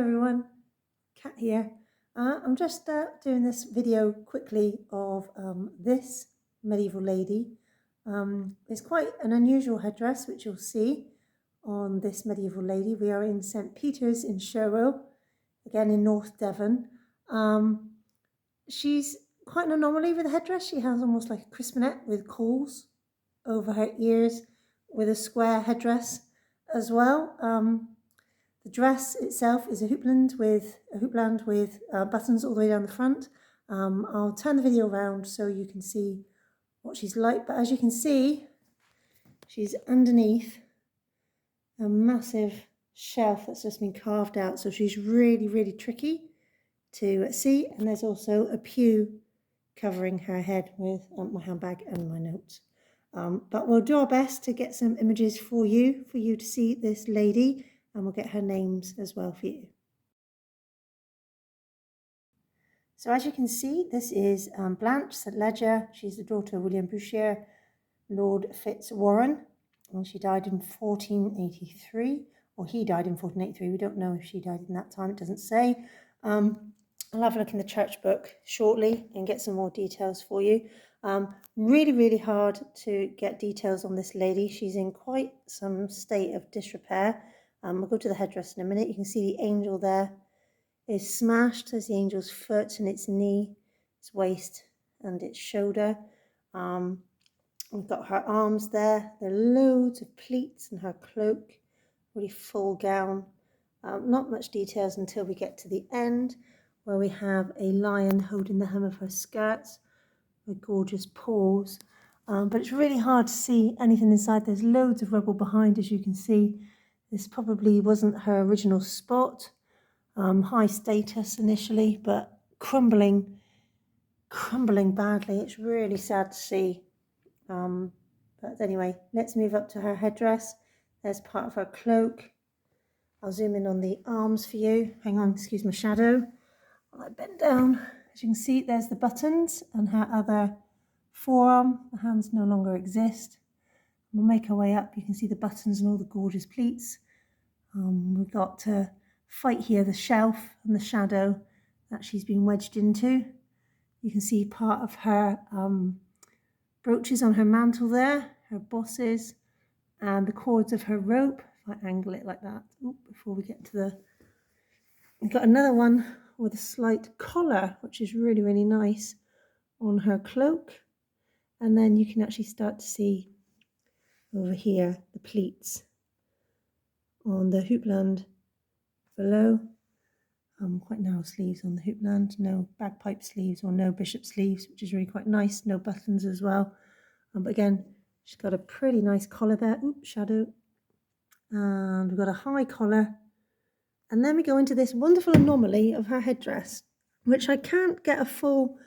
everyone, Kat here. I'm just doing this video quickly of this medieval lady. It's quite an unusual headdress, which you'll see on this medieval lady. We are in St. Peter's in Shirwell, again in North Devon. She's quite an anomaly with the headdress. She has almost like a crispinet with corals over her ears with a square headdress as well. The dress itself is a hoopland with buttons all the way down the front. I'll turn the video around so you can see what she's like, but as you can see, she's underneath a massive shelf that's just been carved out, so she's really tricky to see, and there's also a pew covering her head with my handbag and my notes. But we'll do our best to get some images for you to see this lady, and we'll get her names as well for you. So as you can see, this is Blanche St. Leger. She's the daughter of William Bouchier, Lord Fitzwarren, and she died in 1483, or he died in 1483. We don't know if she died in that time, it doesn't say. I'll have a look in the church book shortly and get some more details for you. Really hard to get details on this lady. She's in quite some state of disrepair. We'll go to the headdress in a minute. You can see the angel there is smashed. There's the angel's foot and its knee, its waist and its shoulder. We've got her arms there. There are loads of pleats in her cloak, really full gown. Not much details until we get to the end, where we have a lion holding the hem of her skirts with gorgeous paws. But it's really hard to see anything inside. There's loads of rubble behind, as you can see. This probably wasn't her original spot. High status initially, but crumbling badly. It's really sad to see. But anyway, let's move up to her headdress. There's part of her cloak. I'll zoom in on the arms for you. Hang on, excuse my shadow. While I bend down, as you can see, there's the buttons and her other forearm. The hands no longer exist. We'll make our way up. You can see the buttons and all the gorgeous pleats. We've got to fight here the shelf and the shadow that she's been wedged into. You can see part of her brooches on her mantle there, her bosses, and the cords of her rope. If I angle it like that, before we get to we've got another one with a slight collar, which is really nice on her cloak. And then you can actually start to see over here the pleats on the hoopland below. Quite narrow sleeves on the hoopland, no bagpipe sleeves or no bishop sleeves, which is really quite nice. No buttons as well. But again, she's got a pretty nice collar there. Shadow. And we've got a high collar. And then we go into this wonderful anomaly of her headdress, which I can't get a full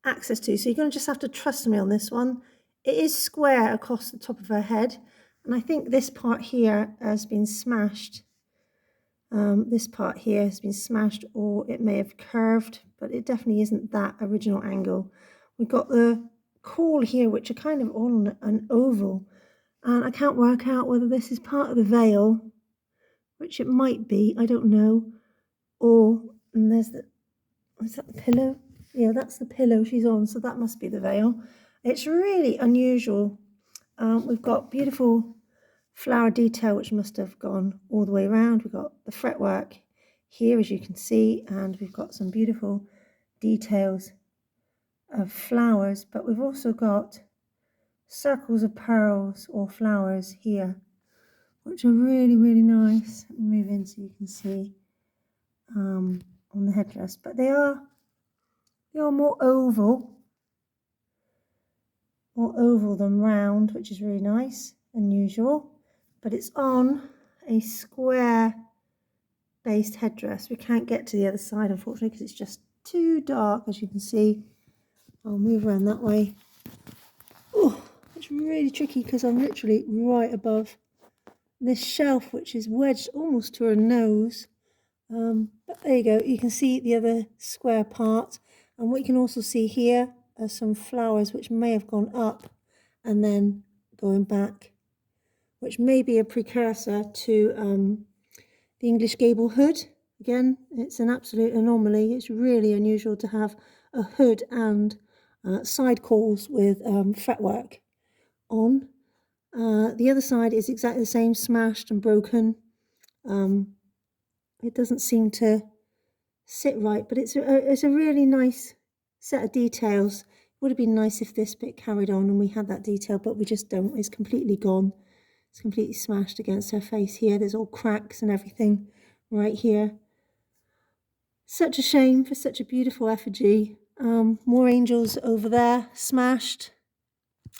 access to. So you're going to just have to trust me on this one. It is square across the top of her head. And I think this part here has been smashed. This part here has been smashed, or it may have curved, but it definitely isn't that original angle. We've got the caul here, which are kind of on an oval. And I can't work out whether this is part of the veil, which it might be, I don't know. And there's is that the pillow? Yeah, that's the pillow she's on, so that must be the veil. It's really unusual. We've got beautiful flower detail, which must have gone all the way around. We've got the fretwork here, as you can see, and we've got some beautiful details of flowers, but we've also got circles of pearls or flowers here, which are really nice. Move in so you can see on the headdress, but they are more oval than round, which is really nice, unusual. But it's on a square based headdress. We can't get to the other side, unfortunately, because it's just too dark, as you can see. I'll move around that way. It's really tricky because I'm literally right above this shelf, which is wedged almost to her nose. But there you go. You can see the other square part. And what you can also see here are some flowers which may have gone up and then going back, which may be a precursor to the English gable hood. Again, it's an absolute anomaly. It's really unusual to have a hood and side calls with fretwork on. The other side is exactly the same, smashed and broken. It doesn't seem to sit right, but it's a really nice set of details. It would have been nice if this bit carried on and we had that detail, but we just don't. It's completely gone. It's completely smashed against her face here. There's all cracks and everything right here. Such a shame for such a beautiful effigy. More angels over there, smashed.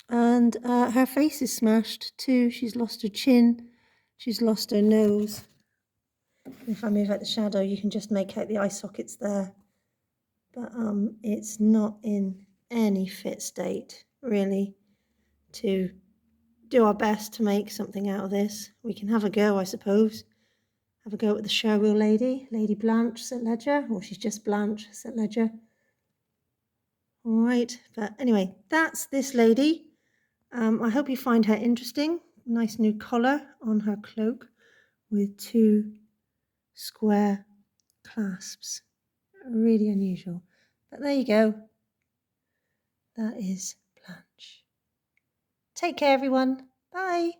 And her face is smashed too. She's lost her chin. She's lost her nose. If I move out the shadow, you can just make out the eye sockets there. But it's not in any fit state, really, to do our best to make something out of this. We can have a go, I suppose. Have a go at the Shirwell lady, Lady Blanche St. Ledger, or she's just Blanche St. Ledger. All right, but anyway, that's this lady. I hope you find her interesting. Nice new collar on her cloak with 2 square clasps. Really unusual. But there you go. That is Blanche. Take care, everyone. Bye.